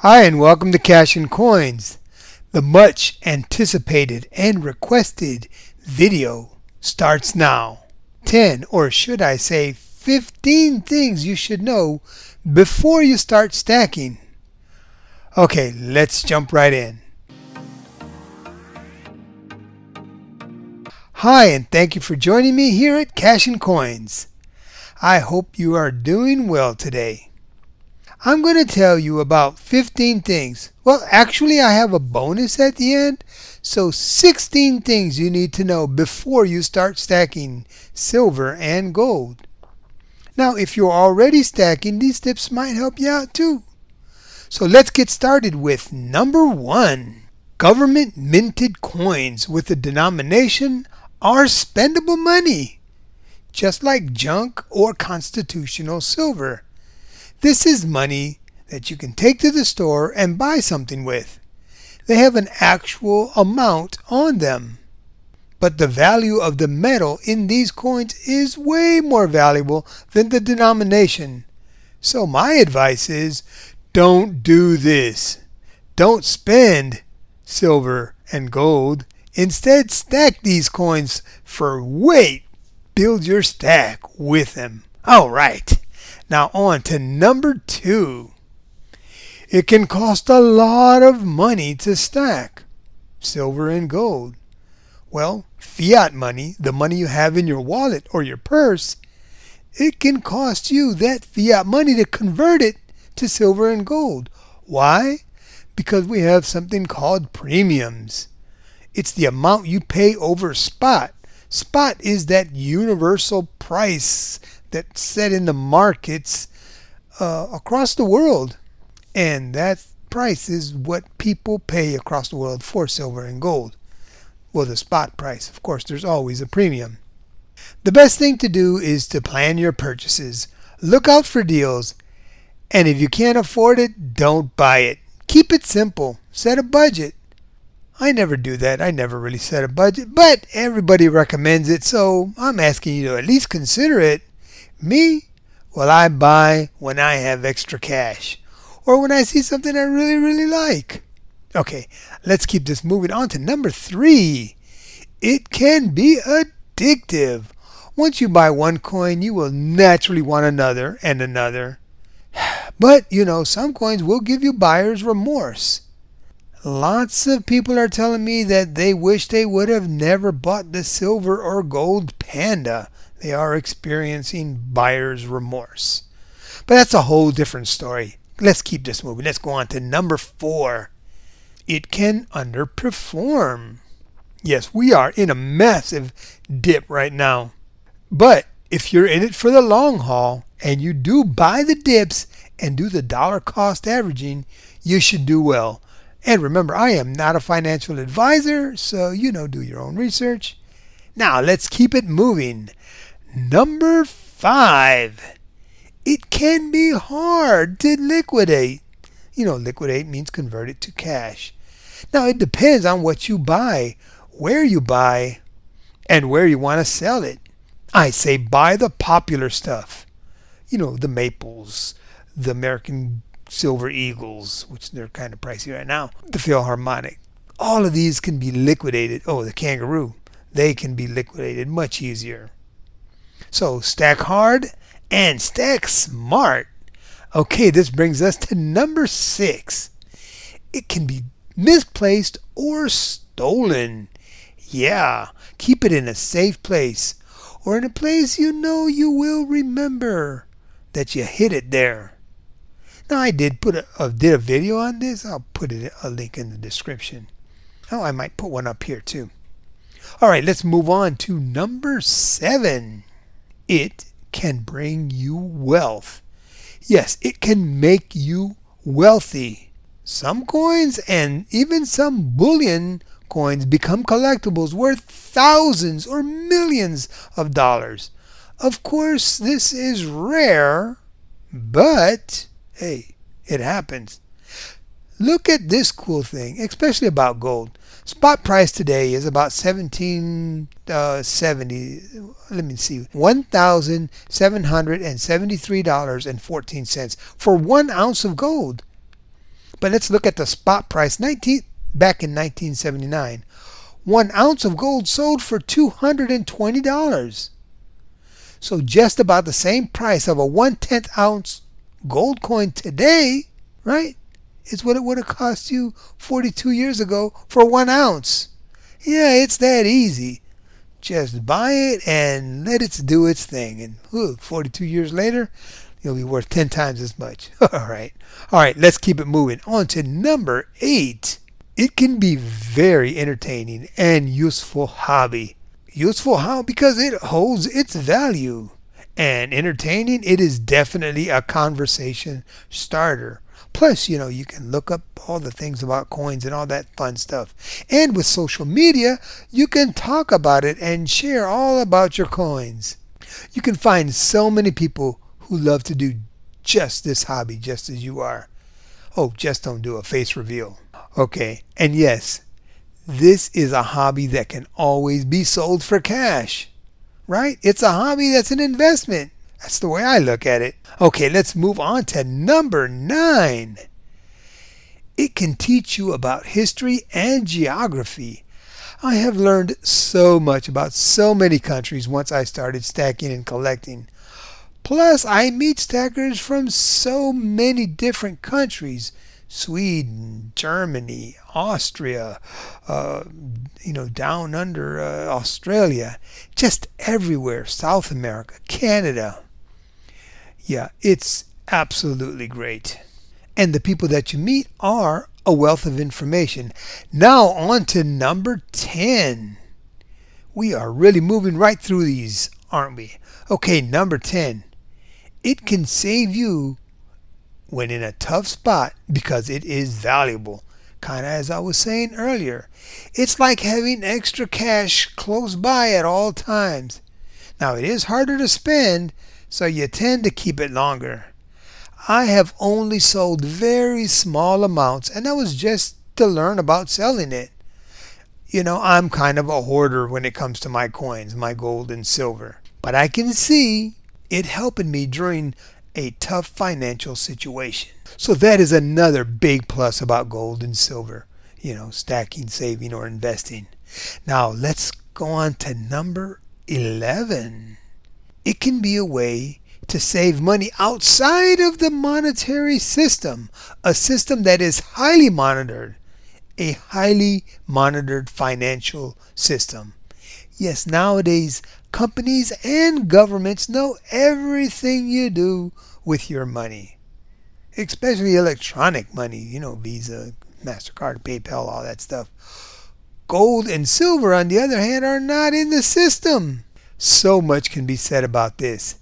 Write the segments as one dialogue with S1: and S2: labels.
S1: Hi, and welcome to Cash and Coins. The much anticipated and requested video starts now. 10, or should I say 15 things you should know before you start stacking. Okay, let's jump right in. Hi, and thank you for joining me here at Cash and Coins. I hope you are doing well today. I'm going to tell you about 15 things. Well, actually, I have a bonus at the end. So 16 things you need to know before you start stacking silver and gold. Now, if you're already stacking, these tips might help you out too. So let's get started with number 1. Government minted coins with a denomination are spendable money, just like junk or constitutional silver. This is money that you can take to the store and buy something with. They have an actual amount on them. But the value of the metal in these coins is way more valuable than the denomination. So my advice is, don't do this. Don't spend silver and gold. Instead, stack these coins for weight. Build your stack with them. All right. Now on to number 2. It can cost a lot of money to stack silver and gold. Well, fiat money, the money you have in your wallet or your purse, it can cost you that fiat money to convert it to silver and gold. Why? Because we have something called premiums. It's the amount you pay over spot. Spot is that universal price that's set in the markets across the world. And that price is what people pay across the world for silver and gold. Well, the spot price. Of course, there's always a premium. The best thing to do is to plan your purchases. Look out for deals. And if you can't afford it, don't buy it. Keep it simple. Set a budget. I never do that. I never really set a budget. But everybody recommends it, so I'm asking you to at least consider it. Me? Well, I buy when I have extra cash or when I see something I really like. Okay, let's keep this moving on to number 3. It can be addictive. Once you buy one coin, you will naturally want another and another. But, some coins will give you buyer's remorse. Lots of people are telling me that they wish they would have never bought the silver or gold panda. They are experiencing buyer's remorse. But that's a whole different story. Let's keep this moving. Let's go on to number 4. It can underperform. Yes, we are in a massive dip right now. But if you're in it for the long haul and you do buy the dips and do the dollar cost averaging, you should do well. And remember, I am not a financial advisor, so do your own research. Now let's keep it moving. Number 5. It can be hard to liquidate. Liquidate means convert it to cash. Now it depends on what you buy, where you buy, and where you want to sell it. I say buy the popular stuff. The maples, the American Silver Eagles, which they're kind of pricey right now, the Philharmonic. All of these can be liquidated. Oh, the kangaroo. They can be liquidated much easier. So stack hard and stack smart. Okay, this brings us to number 6. It can be misplaced or stolen. Yeah, keep it in a safe place or in a place you will remember that you hid it there. Now I did a video on this. I'll put a link in the description. Oh, I might put one up here too. All right, let's move on to number 7. It can bring you wealth. Yes, it can make you wealthy. Some coins and even some bullion coins become collectibles worth thousands or millions of dollars. Of course, this is rare, but hey, it happens. Look at this cool thing, especially about gold. Spot price today is about $1,773.14 for 1 ounce of gold. But let's look at the spot price back in 1979. 1 ounce of gold sold for $220. So just about the same price of a 1/10 ounce gold coin today, right, is what it would have cost you 42 years ago for 1 ounce. Yeah, it's that easy. Just buy it and let it do its thing. And 42 years later, you'll be worth 10 times as much. All right, let's keep it moving. On to number 8. It can be very entertaining and useful hobby. Useful how? Because it holds its value. And entertaining, it is definitely a conversation starter. Plus, you can look up all the things about coins and all that fun stuff. And with social media, you can talk about it and share all about your coins. You can find so many people who love to do just this hobby, just as you are. Oh, just don't do a face reveal. Okay, and yes, this is a hobby that can always be sold for cash, right? It's a hobby that's an investment. That's the way I look at it. Okay, let's move on to number 9. It can teach you about history and geography. I have learned so much about so many countries once I started stacking and collecting. Plus, I meet stackers from so many different countries. Sweden, Germany, Austria, down under Australia, just everywhere, South America, Canada. Yeah, it's absolutely great. And the people that you meet are a wealth of information. Now on to number 10. We are really moving right through these, aren't we? Okay, number 10. It can save you when in a tough spot because it is valuable. Kind of as I was saying earlier. It's like having extra cash close by at all times. Now it is harder to spend, so you tend to keep it longer. I have only sold very small amounts, and that was just to learn about selling it. I'm kind of a hoarder when it comes to my coins, my gold and silver. But I can see it helping me during a tough financial situation. So that is another big plus about gold and silver, stacking, saving, or investing. Now let's go on to number 11. It can be a way to save money outside of the monetary system, a system that is highly monitored, a highly monitored financial system. Yes, nowadays companies and governments know everything you do with your money, especially electronic money, Visa, MasterCard, PayPal, all that stuff. Gold and silver, on the other hand, are not in the system. So much can be said about this.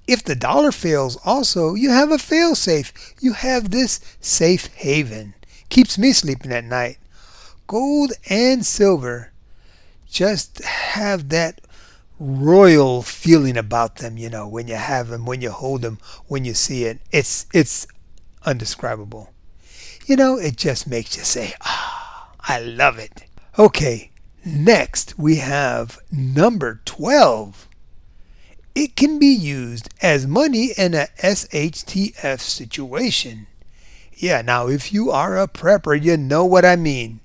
S1: If the dollar fails also, you have a fail-safe. You have this safe haven. Keeps me sleeping at night. Gold and silver just have that royal feeling about them, when you have them, when you hold them, when you see it. It's undescribable. It just makes you say, I love it. Okay, next we have number 12. It can be used as money in a SHTF situation. Yeah, now if you are a prepper, you know what I mean.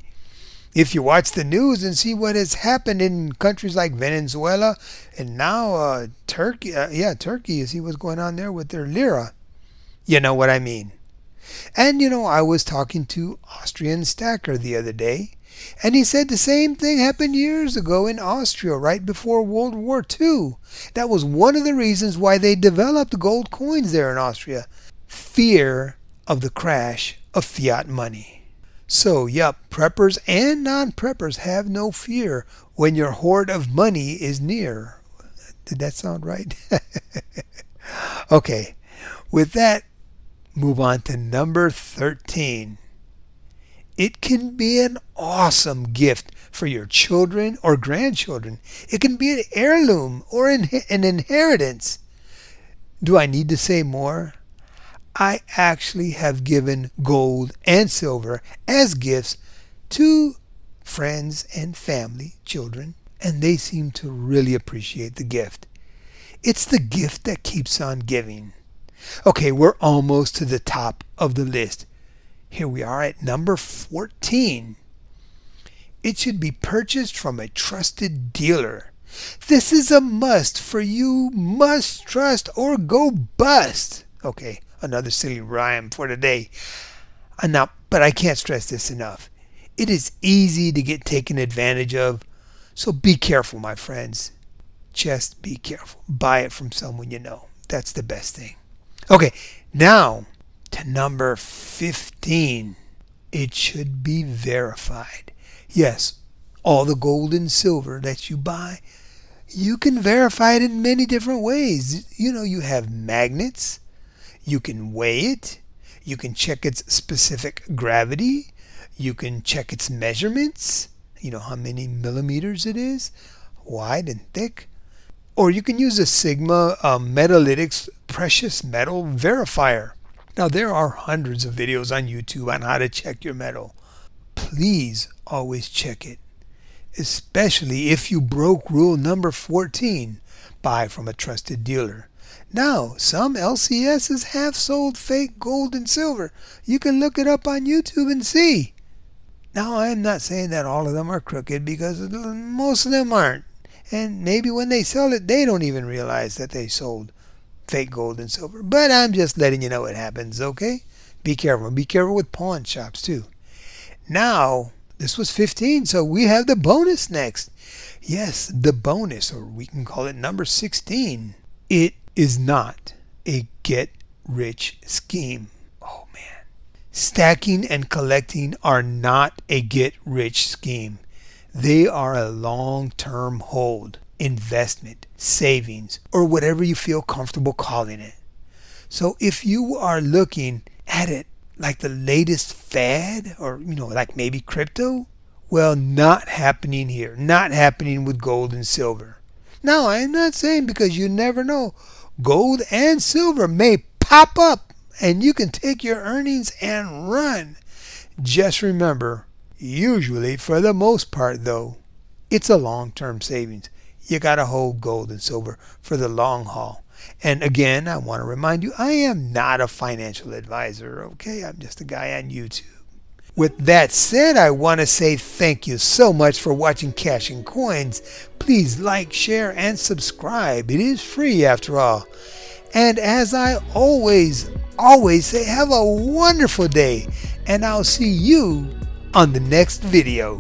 S1: If you watch the news and see what has happened in countries like Venezuela and now Turkey, Turkey, you see what's going on there with their lira. You know what I mean. And I was talking to Austrian stacker the other day, and he said the same thing happened years ago in Austria right before World War II. That was one of the reasons why they developed gold coins there in Austria. Fear of the crash of fiat money. So, preppers and non-preppers have no fear when your hoard of money is near. Did that sound right? Okay, with that, move on to number 13. It can be an awesome gift for your children or grandchildren. It can be an heirloom or an inheritance. Do I need to say more? I actually have given gold and silver as gifts to friends and family, children, and they seem to really appreciate the gift. It's the gift that keeps on giving. Okay, we're almost to the top of the list. Here we are at number 14. It should be purchased from a trusted dealer. This is a must, for you must trust or go bust. Okay, another silly rhyme for today. But I can't stress this enough. It is easy to get taken advantage of, so be careful, my friends. Just be careful. Buy it from someone you know. That's the best thing. Okay, now to number 15. It should be verified. Yes, all the gold and silver that you buy, you can verify it in many different ways. You have magnets. You can weigh it. You can check its specific gravity. You can check its measurements. How many millimeters it is, wide and thick. Or you can use a Sigma Metalytics precious metal verifier. Now, there are hundreds of videos on YouTube on how to check your metal. Please always check it, especially if you broke rule number 14, buy from a trusted dealer. Now, some LCSs have sold fake gold and silver. You can look it up on YouTube and see. Now, I am not saying that all of them are crooked, because most of them aren't. And maybe when they sell it, they don't even realize that they sold fake gold and silver. But I'm just letting you know it happens, okay? Be careful. Be careful with pawn shops too. Now, this was 15, so we have the bonus next. Yes, the bonus, or we can call it number 16. It is not a get-rich scheme. Oh, man. Stacking and collecting are not a get-rich scheme. They are a long-term hold, investment, savings, or whatever you feel comfortable calling it. So if you are looking at it like the latest fad, or like maybe crypto, well, not happening here. Not happening with gold and silver. Now, I'm not saying, because you never know, gold and silver may pop up and you can take your earnings and run. Just remember, usually, for the most part though, it's a long-term savings. You got to hold gold and silver for the long haul. And again, I want to remind you, I am not a financial advisor, okay? I'm just a guy on YouTube. With that said, I want to say thank you so much for watching Cash and Coins. Please like, share, and subscribe. It is free after all. And as I always say, have a wonderful day. And I'll see you on the next video.